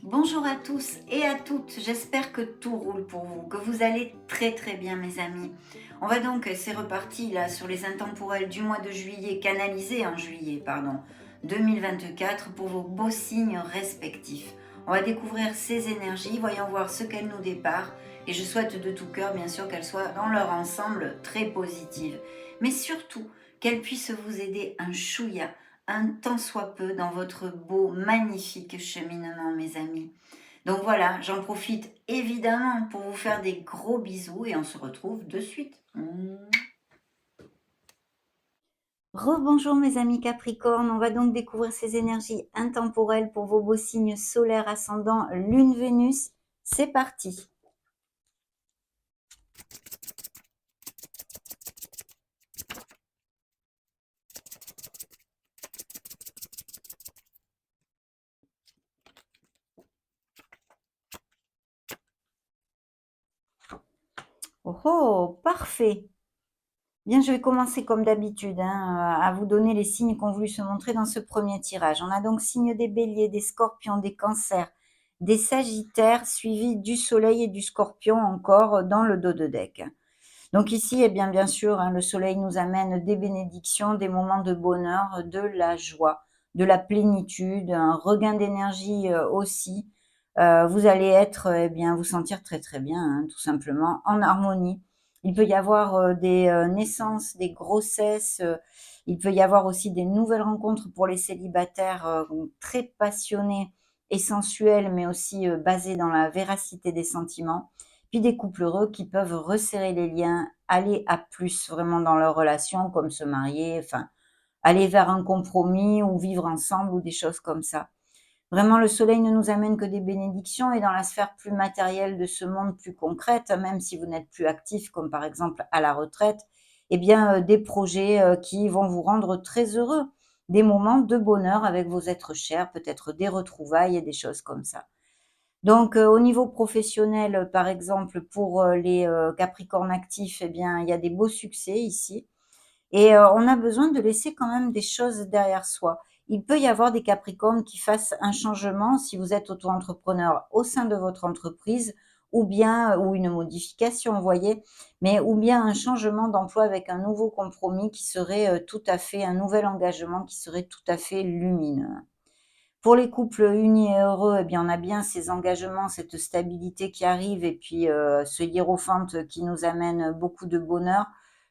Bonjour à tous et à toutes, j'espère que tout roule pour vous, que vous allez très bien mes amis. On va donc, c'est reparti là sur les intemporels du mois de juillet, canalisés en juillet, pardon, 2024 pour vos beaux signes respectifs. On va découvrir ces énergies, voyons voir ce qu'elles nous déparent et je souhaite de tout cœur bien sûr qu'elles soient dans leur ensemble très positives. Mais surtout qu'elles puissent vous aider un chouïa un tant soit peu dans votre beau, magnifique cheminement, mes amis. Donc voilà, j'en profite évidemment pour vous faire des gros bisous et on se retrouve de suite. Rebonjour mes amis Capricorne, on va donc découvrir ces énergies intemporelles pour vos beaux signes solaires ascendant Lune Vénus. C'est parti. Oh oh, parfait. Bien, je vais commencer comme d'habitude à vous donner les signes qui ont voulu se montrer dans ce premier tirage. On a donc signe des béliers, des scorpions, des cancers, des sagittaires, suivis du soleil et du scorpion encore dans le dos de deck. Donc ici, eh bien sûr, le soleil nous amène des bénédictions, des moments de bonheur, de la joie, de la plénitude, un regain d'énergie aussi. Vous allez être, vous sentir très bien, tout simplement, en harmonie. Il peut y avoir des naissances, des grossesses. Il peut y avoir aussi des nouvelles rencontres pour les célibataires très passionnés et sensuels, mais aussi basés dans la véracité des sentiments. Puis des couples heureux qui peuvent resserrer les liens, aller à plus vraiment dans leur relation, comme se marier, enfin, aller vers un compromis ou vivre ensemble ou des choses comme ça. Vraiment, le soleil ne nous amène que des bénédictions et dans la sphère plus matérielle de ce monde plus concrète, même si vous n'êtes plus actif, comme par exemple à la retraite, des projets qui vont vous rendre très heureux, des moments de bonheur avec vos êtres chers, peut-être des retrouvailles et des choses comme ça. Donc, au niveau professionnel, par exemple, pour les capricornes actifs, il y a des beaux succès ici. Et on a besoin de laisser quand même des choses derrière soi. Il peut y avoir des capricornes qui fassent un changement si vous êtes auto-entrepreneur au sein de votre entreprise ou une modification, vous voyez? Mais ou bien un changement d'emploi avec un nouveau compromis qui serait tout à fait un nouvel engagement qui serait tout à fait lumineux. Pour les couples unis et heureux, on a bien ces engagements, cette stabilité qui arrive et puis, ce hiérophante qui nous amène beaucoup de bonheur,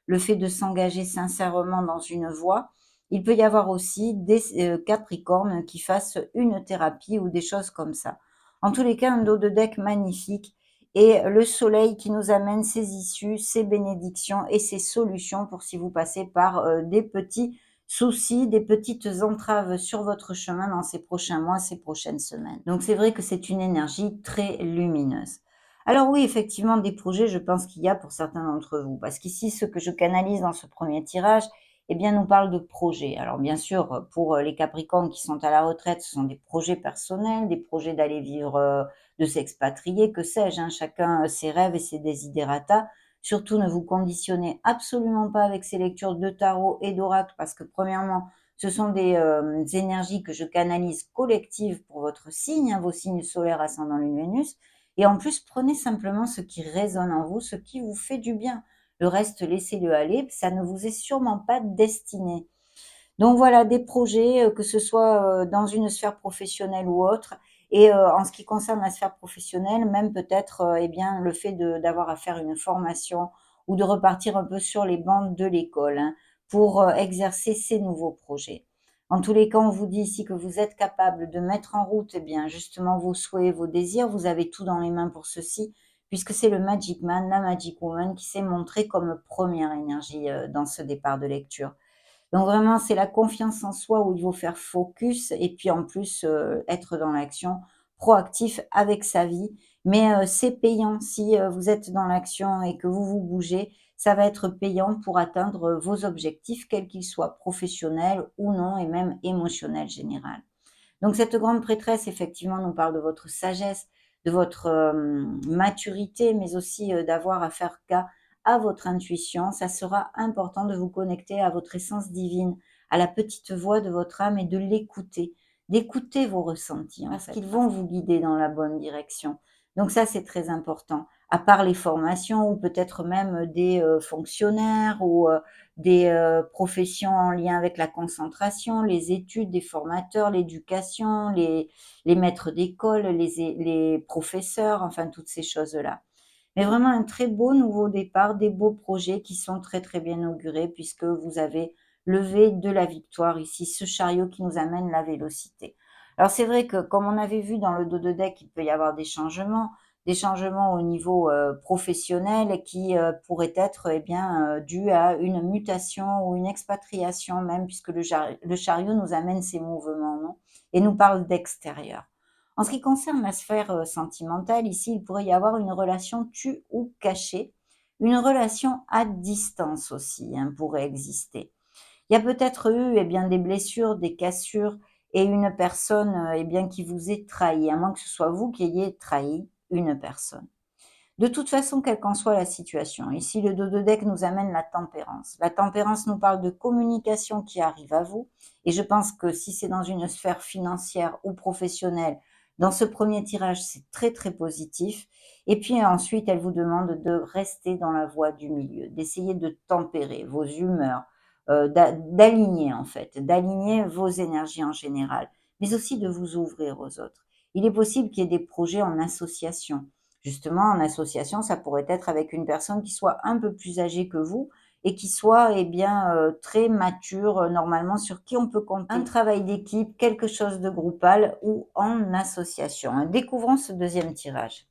le fait de s'engager sincèrement dans une voie. Il peut y avoir aussi des capricornes qui fassent une thérapie ou des choses comme ça. En tous les cas, un dos de deck magnifique et le soleil qui nous amène ses issues, ses bénédictions et ses solutions pour si vous passez par, des petits soucis, des petites entraves sur votre chemin dans ces prochains mois, ces prochaines semaines. Donc c'est vrai que c'est une énergie très lumineuse. Alors oui, effectivement, des projets, je pense qu'il y a pour certains d'entre vous, parce qu'ici, ce que je canalise dans ce premier tirage, nous parle de projets. Alors bien sûr, pour les Capricornes qui sont à la retraite, ce sont des projets personnels, des projets d'aller vivre, de s'expatrier, que sais-je, chacun ses rêves et ses desiderata. Surtout, ne vous conditionnez absolument pas avec ces lectures de tarot et d'oracle parce que premièrement, ce sont des énergies que je canalise collectives pour votre signe, vos signes solaires, ascendant Lune, Vénus. Et en plus, prenez simplement ce qui résonne en vous, ce qui vous fait du bien. Le reste, laissez-le aller, ça ne vous est sûrement pas destiné. Donc voilà, des projets, que ce soit, dans une sphère professionnelle ou autre et en ce qui concerne la sphère professionnelle, même peut-être, le fait d'avoir à faire une formation ou de repartir un peu sur les bancs de l'école, pour, exercer ces nouveaux projets. En tous les cas, on vous dit ici que vous êtes capable de mettre en route, justement vos souhaits, vos désirs. Vous avez tout dans les mains pour ceci, puisque c'est le Magic Man, la Magic Woman qui s'est montrée comme première énergie, dans ce départ de lecture. Donc vraiment, c'est la confiance en soi où il faut faire focus et puis en plus, être dans l'action, proactif avec sa vie. Mais, c'est payant si, vous êtes dans l'action et que vous vous bougez, ça va être payant pour atteindre, vos objectifs, quels qu'ils soient, professionnels ou non et même émotionnels général. Donc cette grande prêtresse, effectivement, nous parle de votre sagesse, de votre, maturité, mais aussi, d'avoir à faire cas à votre intuition. Ça sera important de vous connecter à votre essence divine, à la petite voix de votre âme et de l'écouter, d'écouter vos ressentis, parce qu'ils vont vous guider dans la bonne direction. Donc ça, c'est très important. À part les formations ou peut-être même des fonctionnaires ou des professions en lien avec la concentration, les études, des formateurs, l'éducation, les maîtres d'école, les professeurs, enfin toutes ces choses-là. Mais vraiment un très beau nouveau départ, des beaux projets qui sont très très bien augurés puisque vous avez levé de la victoire ici, ce chariot qui nous amène la vélocité. Alors c'est vrai que comme on avait vu dans le dos de deck, il peut y avoir des changements au niveau professionnel qui pourraient être dus à une mutation ou une expatriation même, puisque le chariot nous amène ces mouvements, non, et nous parle d'extérieur. En ce qui concerne la sphère sentimentale, ici, il pourrait y avoir une relation tue ou cachée, une relation à distance aussi pourrait exister. Il y a peut-être eu des blessures, des cassures et une personne qui vous ait trahi, à moins que ce soit vous qui ayez trahi une personne. De toute façon, quelle qu'en soit la situation, ici le dos de deck nous amène la tempérance. La tempérance nous parle de communication qui arrive à vous, et je pense que si c'est dans une sphère financière ou professionnelle, dans ce premier tirage, c'est très très positif. Et puis ensuite, elle vous demande de rester dans la voie du milieu, d'essayer de tempérer vos humeurs, d'aligner en fait, d'aligner vos énergies en général, mais aussi de vous ouvrir aux autres. Il est possible qu'il y ait des projets en association. Justement, en association, ça pourrait être avec une personne qui soit un peu plus âgée que vous et qui soit très mature, normalement, sur qui on peut compter. Un travail d'équipe, quelque chose de groupal ou en association. Découvrons ce deuxième tirage.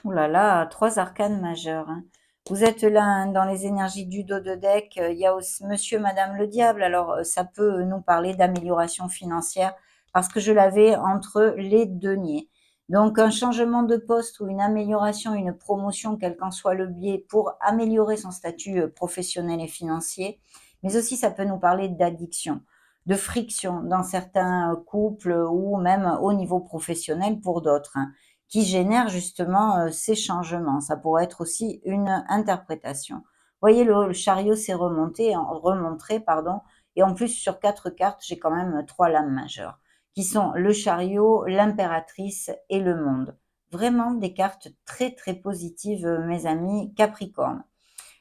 Ouh là là, 3 arcanes majeurs, hein. Vous êtes là, dans les énergies du dos de deck, il y a aussi monsieur, madame le diable. Alors, ça peut nous parler d'amélioration financière parce que je l'avais entre les deniers. Donc un changement de poste ou une amélioration, une promotion, quel qu'en soit le biais, pour améliorer son statut, professionnel et financier. Mais aussi ça peut nous parler d'addiction, de friction dans certains, couples ou même au niveau professionnel pour d'autres, hein, qui génère justement ces changements. Ça pourrait être aussi une interprétation. Vous voyez, le chariot s'est remontré, pardon, et en plus sur 4 cartes, j'ai quand même 3 lames majeures, qui sont le chariot, l'impératrice et le monde. Vraiment des cartes très très positives, mes amis Capricorne.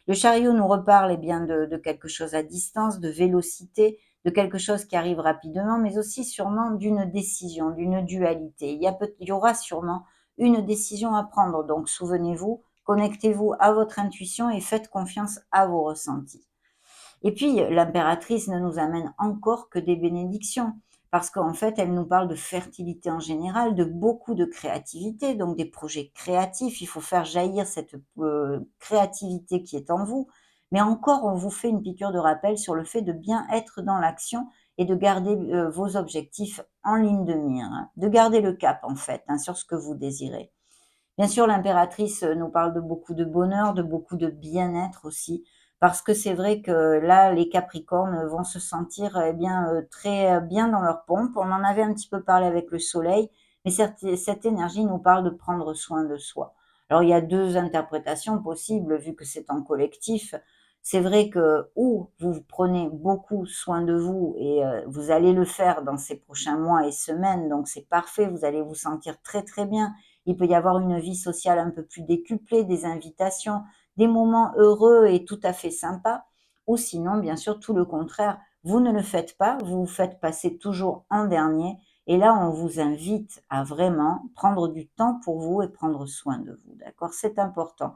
Le chariot nous reparle de quelque chose à distance, de vélocité, de quelque chose qui arrive rapidement, mais aussi sûrement d'une décision, d'une dualité. Il y aura sûrement une décision à prendre. Donc souvenez-vous, connectez-vous à votre intuition et faites confiance à vos ressentis. Et puis, l'impératrice ne nous amène encore que des bénédictions, parce qu'en fait, elle nous parle de fertilité en général, de beaucoup de créativité, donc des projets créatifs. Il faut faire jaillir cette créativité qui est en vous. Mais encore, on vous fait une piqûre de rappel sur le fait de bien être dans l'action et de garder vos objectifs en ligne de mire, hein, de garder le cap en fait sur ce que vous désirez. Bien sûr, l'impératrice nous parle de beaucoup de bonheur, de beaucoup de bien-être aussi, parce que c'est vrai que là, les Capricornes vont se sentir très bien dans leur pompe. On en avait un petit peu parlé avec le Soleil, mais cette énergie nous parle de prendre soin de soi. Alors, il y a 2 interprétations possibles, vu que c'est en collectif. C'est vrai que ou vous prenez beaucoup soin de vous et vous allez le faire dans ces prochains mois et semaines, donc c'est parfait, vous allez vous sentir très très bien. Il peut y avoir une vie sociale un peu plus décuplée, des invitations, des moments heureux et tout à fait sympas. Ou sinon, bien sûr, tout le contraire, vous ne le faites pas, vous vous faites passer toujours en dernier. Et là, on vous invite à vraiment prendre du temps pour vous et prendre soin de vous. D'accord? C'est important.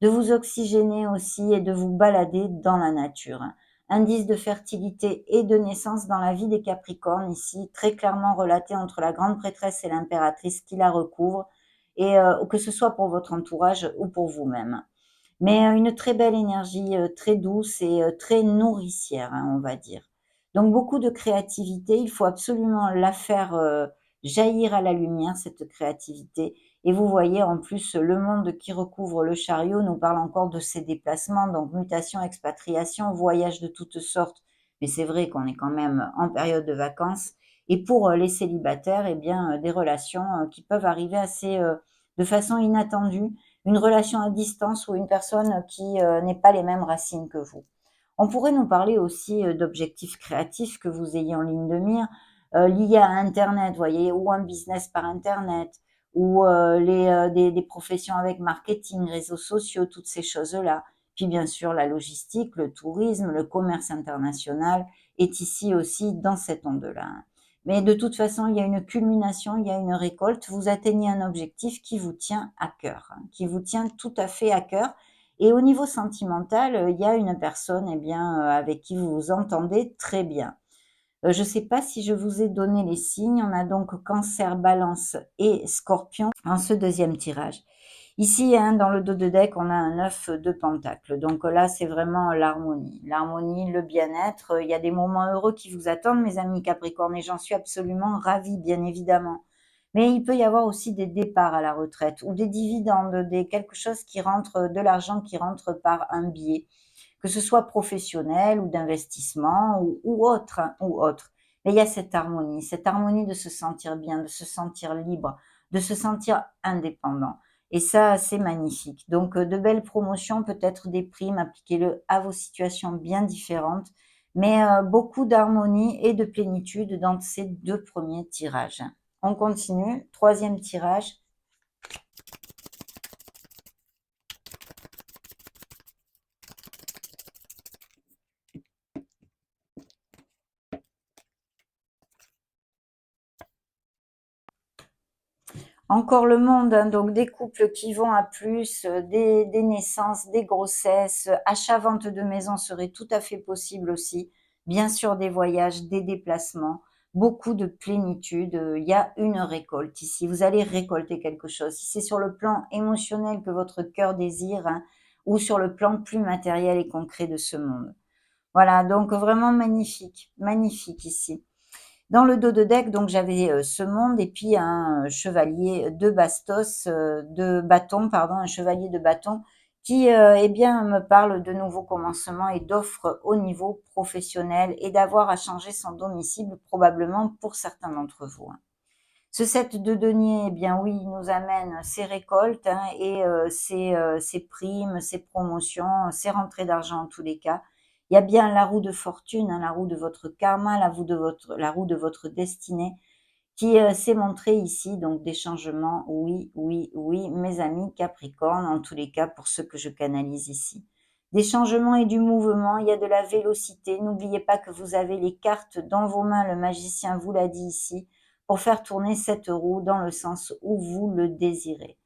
De vous oxygéner aussi et de vous balader dans la nature. Indice de fertilité et de naissance dans la vie des Capricornes, ici, très clairement relaté entre la grande prêtresse et l'impératrice qui la recouvre, et que ce soit pour votre entourage ou pour vous-même. Mais une très belle énergie, très douce et très nourricière, on va dire. Donc beaucoup de créativité, il faut absolument la faire jaillir à la lumière, cette créativité, Et vous voyez, en plus, le monde qui recouvre le chariot nous parle encore de ses déplacements, donc mutation, expatriation, voyage de toutes sortes. Mais c'est vrai qu'on est quand même en période de vacances. Et pour les célibataires, eh bien, des relations qui peuvent arriver assez de façon inattendue, une relation à distance ou une personne qui n'est pas les mêmes racines que vous. On pourrait nous parler aussi d'objectifs créatifs que vous ayez en ligne de mire, liés à Internet, voyez, ou un business par Internet, ou des professions avec marketing, réseaux sociaux, toutes ces choses-là. Puis bien sûr, la logistique, le tourisme, le commerce international est ici aussi dans cette onde-là. Mais de toute façon, il y a une culmination, il y a une récolte. Vous atteignez un objectif qui vous tient à cœur, qui vous tient tout à fait à cœur. Et au niveau sentimental, il y a une personne, eh bien, avec qui vous vous entendez très bien. Je ne sais pas si je vous ai donné les signes. On a donc Cancer, Balance et Scorpion en ce deuxième tirage. Ici, hein, dans le dos de deck, on a un 9 de pentacle. Donc là, c'est vraiment l'harmonie. L'harmonie, le bien-être. Il y a des moments heureux qui vous attendent, mes amis Capricorne, et j'en suis absolument ravie, bien évidemment. Mais il peut y avoir aussi des départs à la retraite ou des dividendes, quelque chose qui rentre, de l'argent qui rentre par un biais, que ce soit professionnel ou d'investissement ou autre, hein, ou autre. Mais il y a cette harmonie de se sentir bien, de se sentir libre, de se sentir indépendant. Et ça, c'est magnifique. Donc, de belles promotions, peut-être des primes, appliquez-le à vos situations bien différentes, mais beaucoup d'harmonie et de plénitude dans ces deux premiers tirages. On continue, troisième tirage. Encore le monde, hein, donc des couples qui vont à plus, des naissances, des grossesses, achat-vente de maison serait tout à fait possible aussi. Bien sûr, des voyages, des déplacements, beaucoup de plénitude. Il y a une récolte ici. Vous allez récolter quelque chose. Si c'est sur le plan émotionnel que votre cœur désire, hein, ou sur le plan plus matériel et concret de ce monde. Voilà, donc vraiment magnifique, magnifique ici. Dans le dos de deck, donc j'avais ce monde et puis un chevalier de bastos, de bâton, pardon, un chevalier de bâton qui, eh bien, me parle de nouveaux commencements et d'offres au niveau professionnel et d'avoir à changer son domicile probablement pour certains d'entre vous, hein. Ce 7 de denier, eh bien oui, il nous amène ses récoltes, hein, et ses primes, ses promotions, ses rentrées d'argent en tous les cas. Il y a bien la roue de fortune, hein, la roue de votre karma, la roue de votre destinée qui s'est montrée ici. Donc des changements, oui, oui, oui, mes amis Capricorne, en tous les cas pour ceux que je canalise ici. Des changements et du mouvement, il y a de la vélocité. N'oubliez pas que vous avez les cartes dans vos mains, le magicien vous l'a dit ici, pour faire tourner cette roue dans le sens où vous le désirez.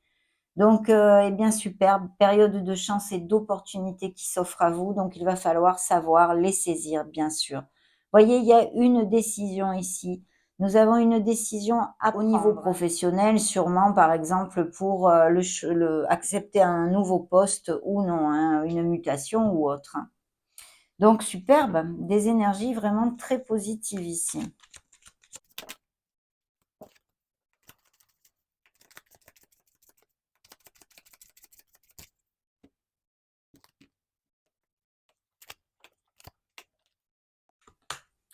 Donc, eh bien, superbe, période de chance et d'opportunités qui s'offrent à vous, donc il va falloir savoir les saisir, bien sûr. Voyez, il y a une décision ici. Nous avons une décision au niveau professionnel, sûrement, par exemple, pour accepter un nouveau poste ou non, hein, une mutation ou autre, hein. Donc, superbe, des énergies vraiment très positives ici.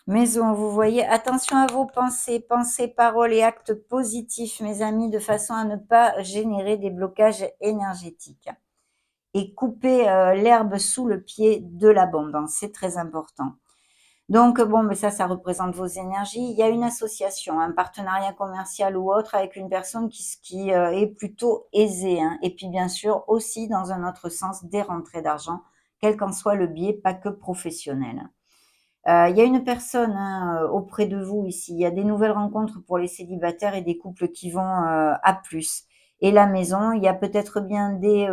Maison, vous voyez, attention à vos pensées, paroles et actes positifs, mes amis, de façon à ne pas générer des blocages énergétiques. Et couper l'herbe sous le pied de l'abondance, c'est très important. Donc, bon, mais ça représente vos énergies. Il y a une association, un partenariat commercial ou autre avec une personne qui est plutôt aisée, hein. Et puis, bien sûr, aussi, dans un autre sens, des rentrées d'argent, quel qu'en soit le biais, pas que professionnel. Il y a une personne, hein, auprès de vous ici. Il y a des nouvelles rencontres pour les célibataires et des couples qui vont à plus. Et la maison, il y a peut-être bien des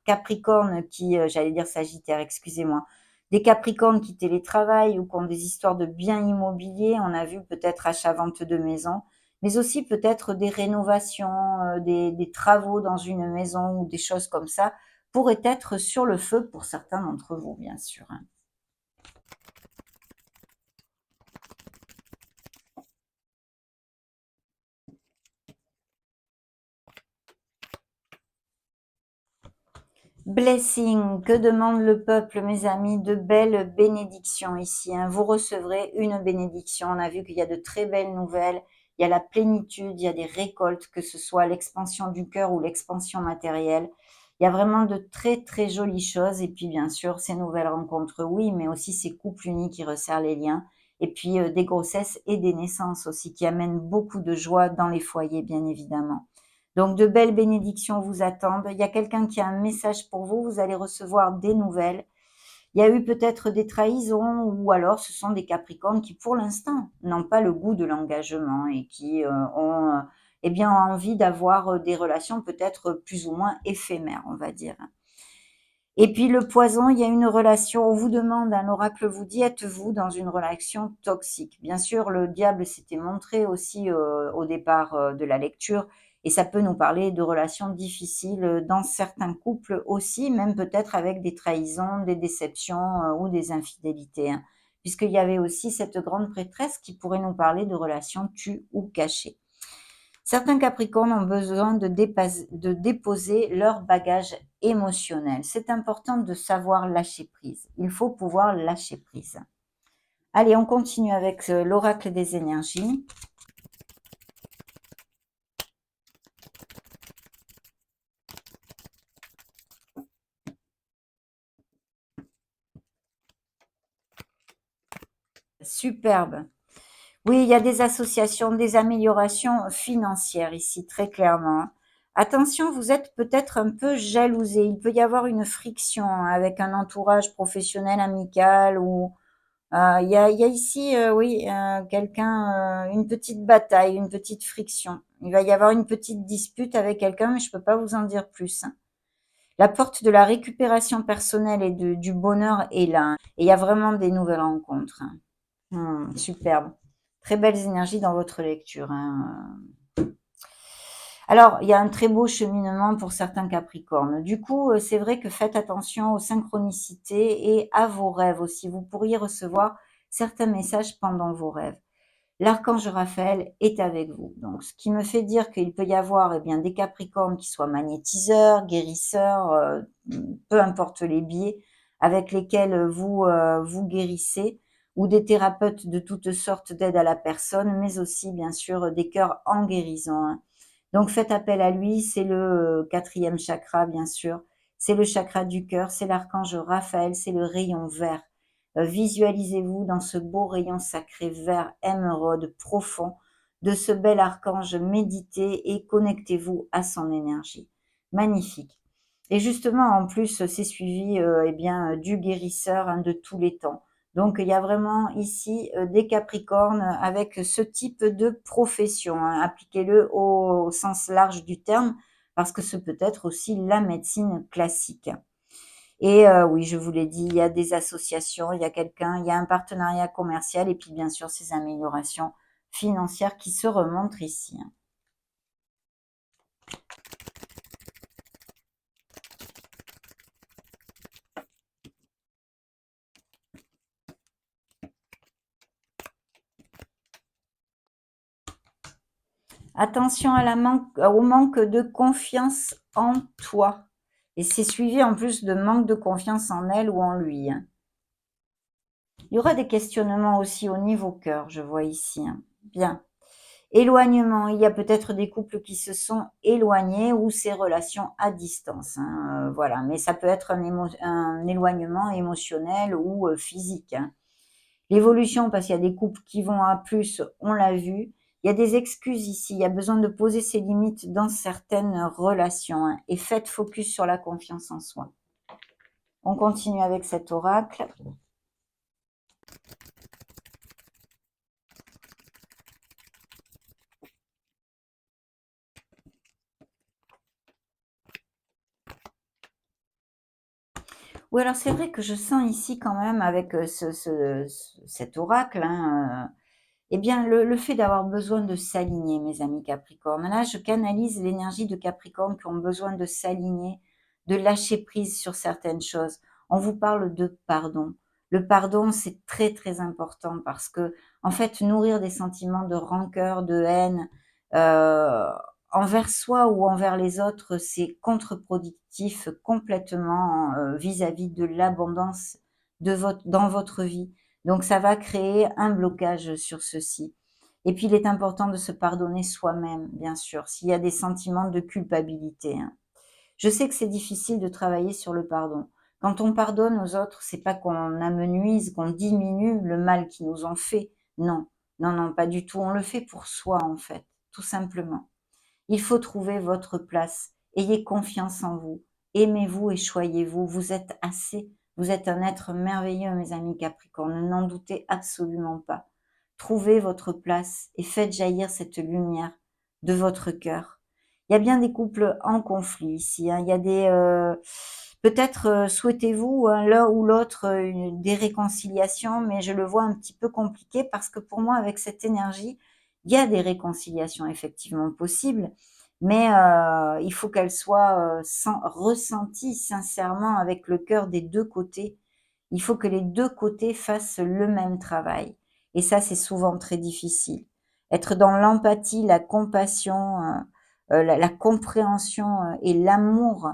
Capricornes qui, j'allais dire Sagittaire, excusez-moi, des Capricornes qui télétravaillent ou qui ont des histoires de biens immobiliers. On a vu peut-être achat-vente de maison, mais aussi peut-être des rénovations, des travaux dans une maison ou des choses comme ça pourraient être sur le feu pour certains d'entre vous, bien sûr, hein. Blessing, que demande le peuple, mes amis? De belles bénédictions ici, hein. Vous recevrez une bénédiction. On a vu qu'il y a de très belles nouvelles. Il y a la plénitude, il y a des récoltes, que ce soit l'expansion du cœur ou l'expansion matérielle. Il y a vraiment de très, très jolies choses. Et puis, bien sûr, ces nouvelles rencontres, oui, mais aussi ces couples unis qui resserrent les liens. Et puis, des grossesses et des naissances aussi qui amènent beaucoup de joie dans les foyers, bien évidemment. Donc de belles bénédictions vous attendent. Il y a quelqu'un qui a un message pour vous, vous allez recevoir des nouvelles. Il y a eu peut-être des trahisons ou alors ce sont des Capricornes qui pour l'instant n'ont pas le goût de l'engagement et qui ont eh bien envie d'avoir des relations peut-être plus ou moins éphémères, on va dire. Et puis le poison, il y a une relation, on vous demande, un oracle vous dit, êtes-vous dans une relation toxique? Bien sûr, le diable s'était montré aussi au départ de la lecture, et ça peut nous parler de relations difficiles dans certains couples aussi, même peut-être avec des trahisons, des déceptions ou des infidélités, hein, puisqu'il y avait aussi cette grande prêtresse qui pourrait nous parler de relations tues ou cachées. Certains Capricornes ont besoin de déposer leur bagage émotionnel. C'est important de savoir lâcher prise. Il faut pouvoir lâcher prise. Allez, on continue avec l'oracle des énergies. Superbe. Oui, il y a des associations, des améliorations financières ici, très clairement. Attention, vous êtes peut-être un peu jalousé. Il peut y avoir une friction avec un entourage professionnel, amical ou il y a ici, oui, quelqu'un, une petite bataille, une petite friction. Il va y avoir une petite dispute avec quelqu'un, mais je peux pas vous en dire plus, hein. La porte de la récupération personnelle et du bonheur est là, hein, et il y a vraiment des nouvelles rencontres, hein. Superbe. Très belles énergies dans votre lecture, hein. Alors, il y a un très beau cheminement pour certains Capricornes. Du coup, c'est vrai que faites attention aux synchronicités et à vos rêves aussi. Vous pourriez recevoir certains messages pendant vos rêves. L'archange Raphaël est avec vous. Donc, ce qui me fait dire qu'il peut y avoir eh bien, des Capricornes qui soient magnétiseurs, guérisseurs, peu importe les biais avec lesquels vous guérissez, ou des thérapeutes de toutes sortes d'aide à la personne, mais aussi, bien sûr, des cœurs en guérison, hein. Donc, faites appel à lui, c'est le quatrième chakra, bien sûr. C'est le chakra du cœur, c'est l'archange Raphaël, c'est le rayon vert. Visualisez-vous dans ce beau rayon sacré vert émeraude profond de ce bel archange, méditez et connectez-vous à son énergie. Magnifique. Et justement, en plus, c'est suivi eh bien, du guérisseur, hein, de tous les temps. Donc, il y a vraiment ici des Capricornes avec ce type de profession, hein. Appliquez-le au sens large du terme, parce que ce peut être aussi la médecine classique. Et oui, je vous l'ai dit, il y a des associations, il y a quelqu'un, il y a un partenariat commercial et puis bien sûr ces améliorations financières qui se remontrent ici, hein. Attention à au manque de confiance en toi. Et c'est suivi en plus de manque de confiance en elle ou en lui, hein. Il y aura des questionnements aussi au niveau cœur, je vois ici, hein. Bien. Éloignement, il y a peut-être des couples qui se sont éloignés ou ces relations à distance, hein, voilà. Mais ça peut être un éloignement émotionnel ou physique, hein. L'évolution, parce qu'il y a des couples qui vont à plus, on l'a vu. Il y a des excuses ici, il y a besoin de poser ses limites dans certaines relations, hein, et faites focus sur la confiance en soi. On continue avec cet oracle. Oui, alors c'est vrai que je sens ici quand même avec cet oracle, hein, eh bien, le fait d'avoir besoin de s'aligner, mes amis Capricorne. Là, je canalise l'énergie de Capricorne qui ont besoin de s'aligner, de lâcher prise sur certaines choses. On vous parle de pardon. Le pardon, c'est très, très important parce que, en fait, nourrir des sentiments de rancœur, de haine, heu, envers soi ou envers les autres, c'est contre-productif complètement vis-à-vis de l'abondance dans votre vie. Donc ça va créer un blocage sur ceci. Et puis il est important de se pardonner soi-même, bien sûr, s'il y a des sentiments de culpabilité, hein. Je sais que c'est difficile de travailler sur le pardon. Quand on pardonne aux autres, c'est pas qu'on amenuise, qu'on diminue le mal qu'ils nous ont fait. Non, non, non, pas du tout. On le fait pour soi, en fait, tout simplement. Il faut trouver votre place. Ayez confiance en vous. Aimez-vous et choyez-vous. Vous êtes assez. Vous êtes un être merveilleux, mes amis Capricorne. N'en doutez absolument pas. Trouvez votre place et faites jaillir cette lumière de votre cœur. Il y a bien des couples en conflit ici, hein. Il y a peut-être souhaitez-vous l'un ou l'autre des réconciliations, mais je le vois un petit peu compliqué parce que pour moi, avec cette énergie, il y a des réconciliations effectivement possibles, mais il faut qu'elles soient ressenties sincèrement avec le cœur des deux côtés. Il faut que les deux côtés fassent le même travail. Et ça, c'est souvent très difficile. Être dans l'empathie, la compassion, la compréhension et l'amour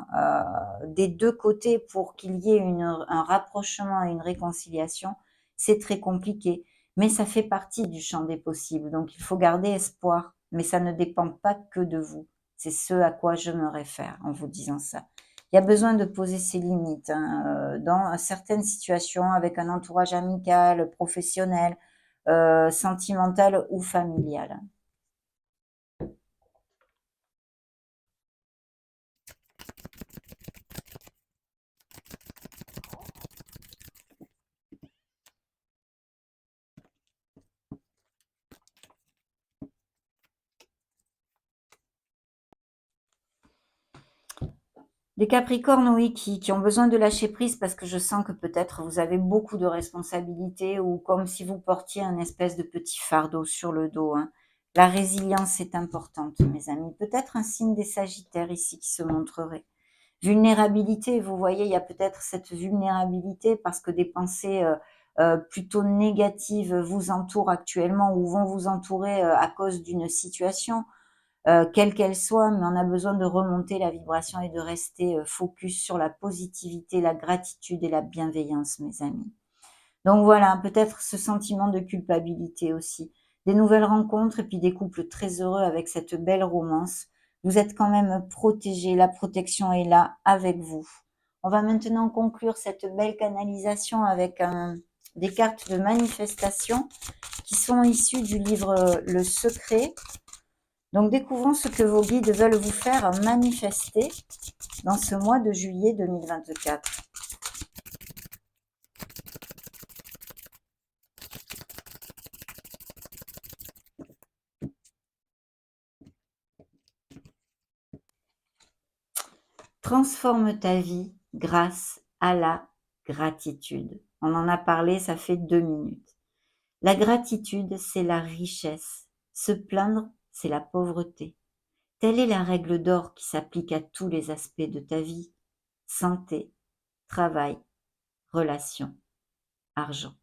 des deux côtés pour qu'il y ait un rapprochement et une réconciliation, c'est très compliqué. Mais ça fait partie du champ des possibles. Donc, il faut garder espoir. Mais ça ne dépend pas que de vous. C'est ce à quoi je me réfère en vous disant ça. Il y a besoin de poser ses limites hein, dans certaines situations avec un entourage amical, professionnel, sentimental ou familial. Les Capricornes, oui, qui ont besoin de lâcher prise parce que je sens que peut-être vous avez beaucoup de responsabilités ou comme si vous portiez un espèce de petit fardeau sur le dos, hein. La résilience est importante, mes amis. Peut-être un signe des Sagittaires ici qui se montrerait. Vulnérabilité, vous voyez, il y a peut-être cette vulnérabilité parce que des pensées plutôt négatives vous entourent actuellement ou vont vous entourer à cause d'une situation quelle qu'elle soit, mais on a besoin de remonter la vibration et de rester focus sur la positivité, la gratitude et la bienveillance, mes amis. Donc voilà, peut-être ce sentiment de culpabilité aussi. Des nouvelles rencontres et puis des couples très heureux avec cette belle romance. Vous êtes quand même protégés, la protection est là avec vous. On va maintenant conclure cette belle canalisation avec des cartes de manifestation qui sont issues du livre Le Secret. Donc découvrons ce que vos guides veulent vous faire manifester dans ce mois de juillet 2024. Transforme ta vie grâce à la gratitude. On en a parlé, ça fait 2 minutes. La gratitude, c'est la richesse. Se plaindre, c'est la pauvreté. Telle est la règle d'or qui s'applique à tous les aspects de ta vie. Santé, travail, relations, argent.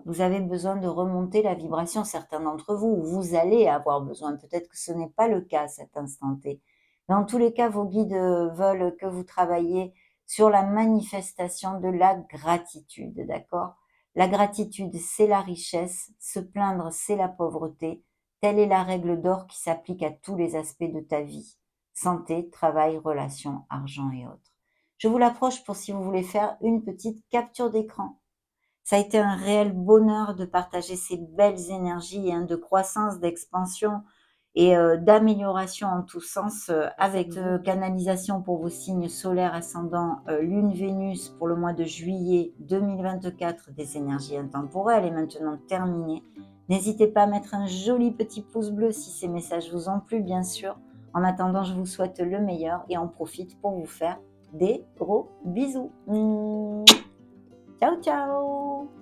Vous avez besoin de remonter la vibration, certains d'entre vous, vous allez avoir besoin. Peut-être que ce n'est pas le cas à cet instant T. Dans tous les cas, vos guides veulent que vous travailliez sur la manifestation de la gratitude, d'accord? La gratitude, c'est la richesse, se plaindre, c'est la pauvreté. Telle est la règle d'or qui s'applique à tous les aspects de ta vie. Santé, travail, relations, argent et autres. Je vous l'approche pour si vous voulez faire une petite capture d'écran. Ça a été un réel bonheur de partager ces belles énergies de croissance, d'expansion et d'amélioration en tous sens avec canalisation pour vos signes solaires ascendants Lune Vénus pour le mois de juillet 2024 des énergies intemporelles est maintenant terminée. N'hésitez pas à mettre un joli petit pouce bleu si ces messages vous ont plu, bien sûr. En attendant, je vous souhaite le meilleur et en profite pour vous faire des gros bisous. Ciao, ciao!